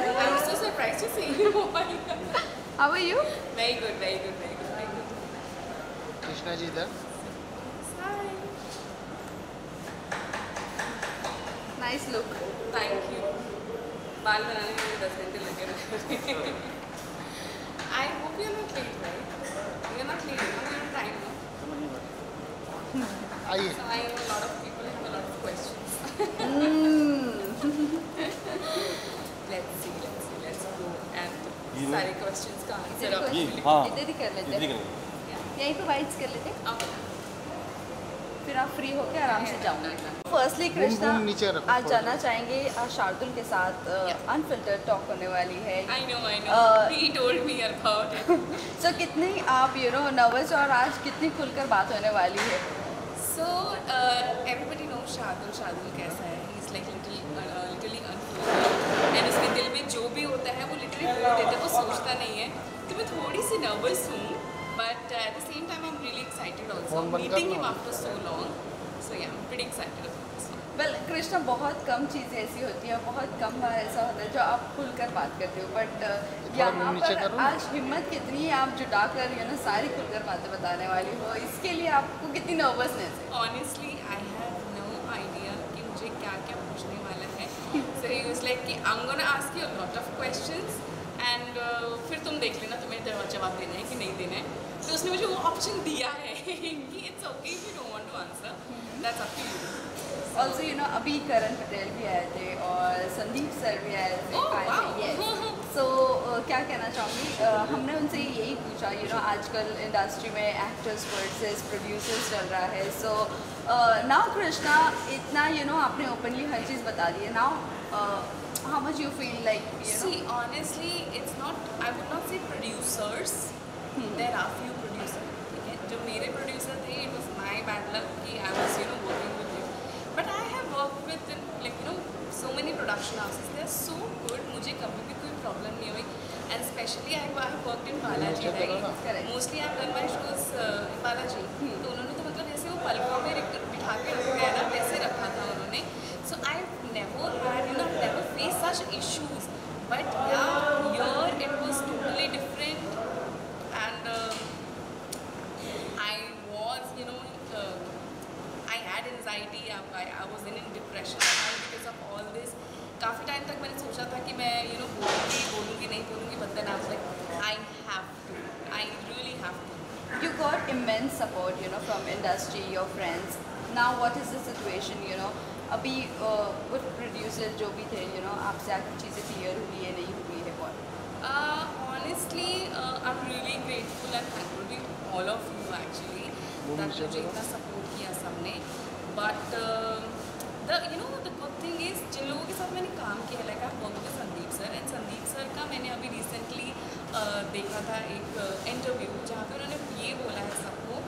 I'm so surprised to see you. Oh my God. How are you? Very good, very good, very good, very good. Krishna ji इधर Hi. Nice look. Thank you. बाल बनाने में मुझे 10 घंटे लगे रहे. I hope you're not late, right? You're not late. You're on time, no? आइए. So I know a lot of people have a lot of questions. Let's see. Let's go and सारे questions का answer up. इधर ही कर लेते हैं. यहीं पे whites कर लेते हैं. Okay. फिर आप फ्री होके आराम से जाओ. फर्स्टली कृष्णा नीचे रखो. आज जाना चाहेंगे शार्दुल के साथ अनफिल्टर्ड टॉक होने वाली है. I know. He told me about it. So कितनी आप नर्वस और आज कितनी खुलकर बात होने वाली है. So everybody knows शार्दुल कैसा है. He's like literally unfiltered. And उसके दिल में जो भी होता है वो literally बोल देता है. वो सोचता नहीं है. तो मैं थोड़ी सी नर्वस हूँ. But at the same time I'm really excited also. Meeting him after so long. So yeah, I'm pretty excited about this. Well Krishna बहुत कम चीज़ें ऐसी होती हैं, बहुत कम बार ऐसा होता है जो आप खुलकर बात करते हो. बट यहाँ पर आज हिम्मत कितनी है आप जुटा कर सारी खुलकर बातें बताने वाली हो. इसके लिए आपको कितनी नर्वसनेस है? Honestly, I have no idea कि मुझे क्या पूछने वाला है. So he was like कि I'm gonna ask you a lot of questions and फिर तुम देख लेना तुम्हें जवाब देना है कि नहीं देना है. तो उसने मुझे वो ऑप्शन दिया है कि it's okay if you don't want to answer. That's up to you. Also अभी करण पटेल भी आए थे और संदीप सर भी आए थे. सो क्या कहना चाहूँगी, हमने उनसे यही पूछा आजकल इंडस्ट्री में एक्टर्स वर्सेस प्रोड्यूसर्स चल रहा है. सो नाउ कृष्णा इतना आपने ओपनली हर चीज़ बता दी है. Now how much you feel like See, honestly, it's not, I would not say producers. There are few producers. ठीक है, जो मेरे producer थे, it was my bad luck कि I was working with him. But I have worked with so many production houses. They are so good. मुझे कभी भी कोई problem नहीं हुई. And especially I have worked in Balaji, right? Mostly I have done my shows in Balaji. तो उन्होंने तो मतलब जैसे वो पलकों में बिठा के रख गया ना, वैसे रखा था उन्होंने. So I've never had, never faced such issues. But yeah, here it was totally different. And I was, I had anxiety. I was in depression because of all this. काफ़ी टाइम तक मैंने सोचा था कि मैं बोलूँगी नहीं बोलूँगी. But then I was like, I have to. I really have to. You got immense support, from industry, your friends. Now what is the situation, अभी कुछ प्रोड्यूसर जो भी थे, आपसे आखिर चीज़ें क्लियर हुई है नहीं हुई है बहुत? Honestly, I'm really grateful and thankful to all of you actually that मुझे इतना सपोर्ट किया सबने. But the good thing is जिन लोगों के साथ मैंने काम किया, like I've worked with Sandeep sir, and Sandeep sir का मैंने अभी रिसेंटली देखा था एक इंटरव्यू जहाँ पे उन्होंने ये बोला है सबको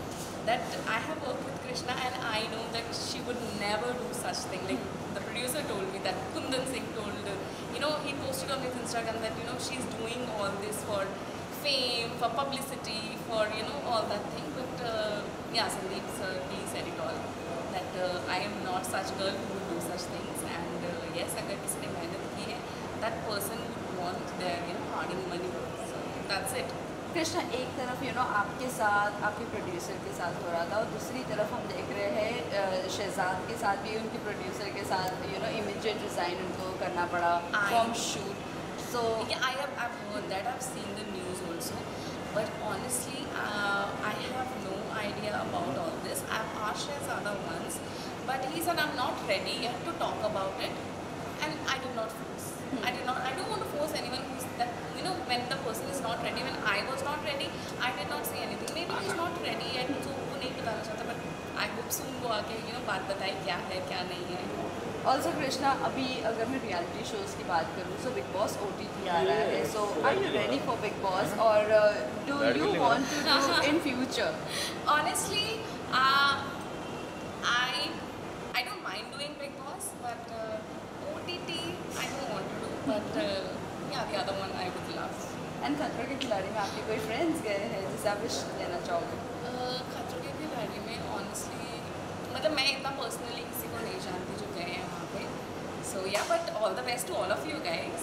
that I have worked with Krishna and I know that she would never do such thing. Like the producer told me that Kundan Singh told, he posted on his Instagram that, she's doing all this for fame, for publicity, for, all that thing. But yeah, Sandeep sir, he said it all. That I am not such girl who would do such things. And yes, अगर किसी ने मेहनत की है, that person would want their, hard-earned money. So that's it. Krishna एक तरफ आपके साथ आपके प्रोड्यूसर के साथ हो रहा था और दूसरी तरफ हम देख रहे हैं शहजाद के साथ भी उनके प्रोड्यूसर के साथ इमीडिएट रिज़ाइन उनको करना पड़ा from shoot. So I've heard that. I've seen the news also. But honestly, I have no idea about all this. I've asked Shehzada once, but he said I'm not ready yet to talk about it, and I did not force. I don't want to force anyone who's that, when the person is not ready. When I was not ready, I did not say anything. Maybe he's not ready yet, so वो नहीं बताना चाहता. But I hope soon वो आके बात बताए क्या है क्या नहीं है. ऑल्सो कृष्णा अभी अगर मैं रियलिटी शोज़ की बात करूँ तो बिग बॉस OTT आ रहा है. So are you ready for Bigg Boss और do you want to do in future? Honestly, I don't mind doing Big Boss, but OTT I don't want to do. But yeah, the other one I would love. And खतरों के खिलाड़ी में आपके कोई friends गए हैं जिसे आप विश देना चाहोगे? खतरों के खिलाड़ी में ऑनेस्टली मतलब मैं इतना पर्सनली किसी को नहीं जानती जो गए हैं वहाँ पे. So yeah, but all the best to all of you guys.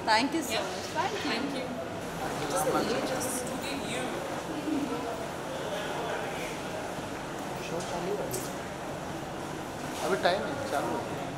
Thank you so Yeah. Much, thank you. Thank you. Just to the you. Show चालू है अभी टाइम है चालू है